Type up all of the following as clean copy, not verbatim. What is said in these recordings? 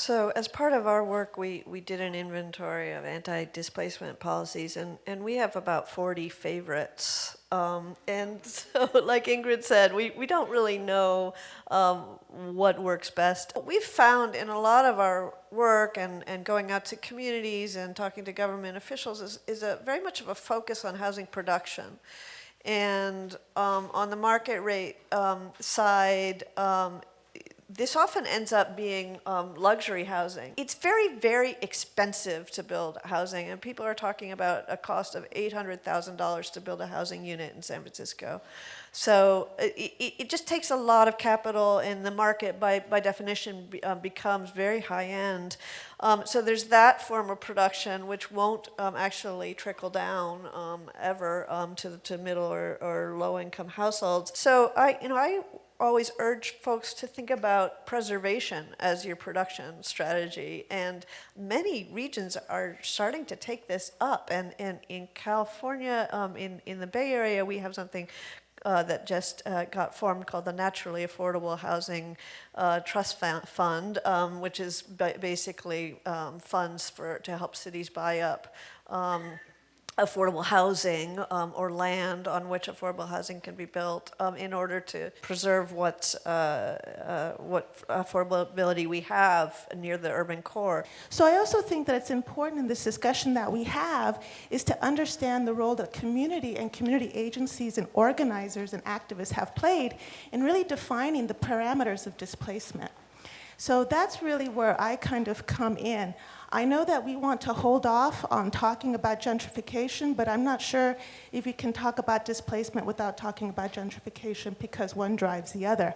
So as part of our work, we did an inventory of anti-displacement policies, and we have about 40 favorites. And so, like Ingrid said, we don't really know what works best. What we've found in a lot of our work and going out to communities and talking to government officials is a very much of a focus on housing production. And on the market rate side, this often ends up being luxury housing. It's very, very expensive to build housing, and people are talking about a cost of $800,000 to build a housing unit in San Francisco. So it just takes a lot of capital, and the market, by definition, becomes very high-end. So there's that form of production, which won't actually trickle down ever to middle or low-income households. So I always urge folks to think about preservation as your production strategy, and many regions are starting to take this up. And in California, in the Bay Area, we have something that just got formed called the Naturally Affordable Housing Trust Fund, which is basically funds to help cities buy up affordable housing or land on which affordable housing can be built in order to preserve what affordability we have near the urban core. So I also think that it's important in this discussion that we have is to understand the role that community and community agencies and organizers and activists have played in really defining the parameters of displacement. So that's really where I kind of come in. I know that we want to hold off on talking about gentrification, but I'm not sure if you can talk about displacement without talking about gentrification, because one drives the other.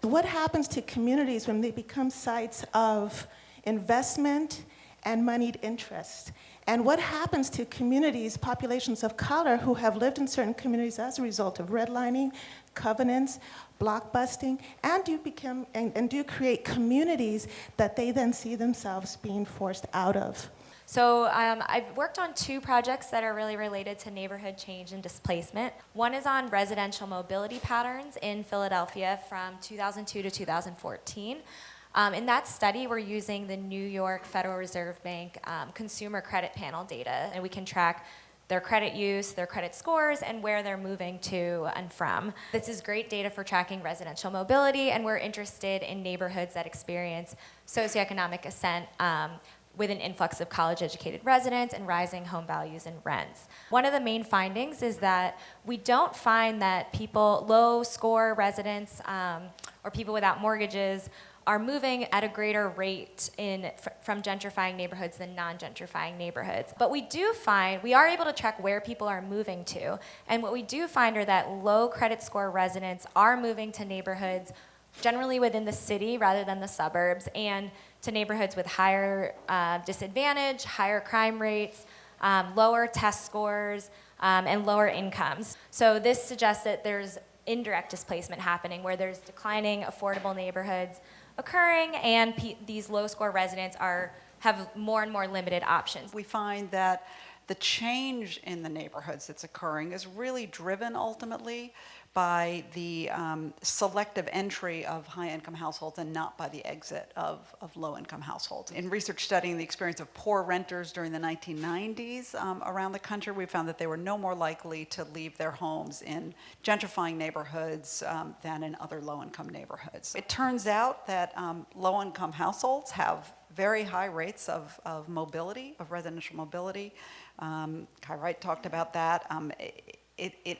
What happens to communities when they become sites of investment and moneyed interest? And what happens to communities, populations of color, who have lived in certain communities as a result of redlining, covenants, blockbusting, and do create communities that they then see themselves being forced out of? So I've worked on two projects that are really related to neighborhood change and displacement. One is on residential mobility patterns in Philadelphia from 2002 to 2014. In that study, we're using the New York Federal Reserve Bank consumer credit panel data, and we can track their credit use, their credit scores, and where they're moving to and from. This is great data for tracking residential mobility, and we're interested in neighborhoods that experience socioeconomic ascent with an influx of college-educated residents and rising home values and rents. One of the main findings is that we don't find that people, low-score residents or people without mortgages are moving at a greater rate from gentrifying neighborhoods than non-gentrifying neighborhoods. But we are able to track where people are moving to. And what we do find are that low credit score residents are moving to neighborhoods generally within the city rather than the suburbs, and to neighborhoods with higher disadvantage, higher crime rates, lower test scores, and lower incomes. So this suggests that there's indirect displacement happening, where there's declining affordable neighborhoods occurring, and these low-score residents have more and more limited options. We find that the change in the neighborhoods that's occurring is really driven ultimately by the selective entry of high-income households and not by the exit of low-income households. In research studying the experience of poor renters during the 1990s around the country, we found that they were no more likely to leave their homes in gentrifying neighborhoods than in other low-income neighborhoods. It turns out that low-income households have very high rates of mobility, of residential mobility. Kai Wright talked about that.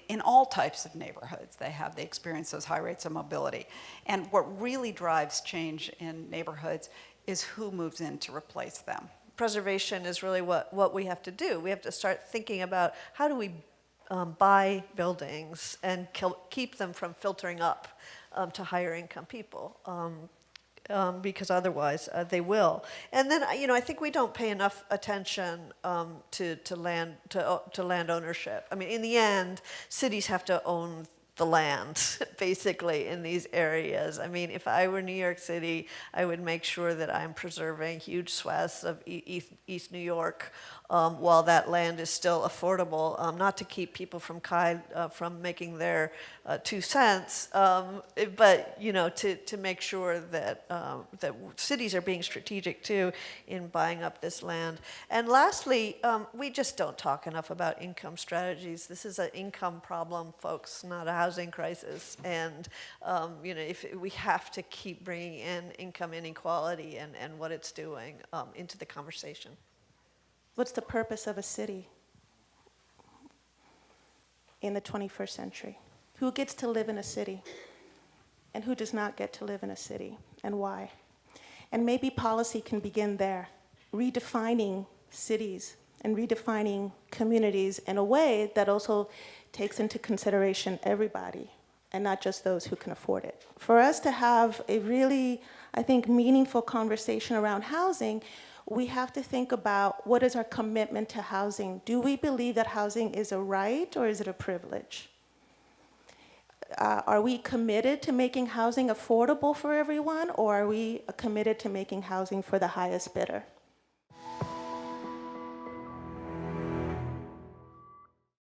In all types of neighborhoods, they experience those high rates of mobility. And what really drives change in neighborhoods is who moves in to replace them. Preservation is really what we have to do. We have to start thinking about how do we buy buildings and keep them from filtering up to higher income people. Because otherwise they will. And then I think we don't pay enough attention to land ownership. I mean, in the end, cities have to own the land, basically, in these areas. I mean, if I were New York City, I would make sure that I'm preserving huge swaths of East New York while that land is still affordable, not to keep people from making their 2 cents, but to make sure that that cities are being strategic too in buying up this land. And lastly, we just don't talk enough about income strategies. This is an income problem, folks, not a housing crisis. And if we have to keep bringing in income inequality and what it's doing into the conversation. What's the purpose of a city in the 21st century? Who gets to live in a city? And who does not get to live in a city? And why? And maybe policy can begin there, redefining cities and redefining communities in a way that also takes into consideration everybody and not just those who can afford it. For us to have a really, I think, meaningful conversation around housing, we have to think about what is our commitment to housing. Do we believe that housing is a right or is it a privilege? Are we committed to making housing affordable for everyone, or are we committed to making housing for the highest bidder?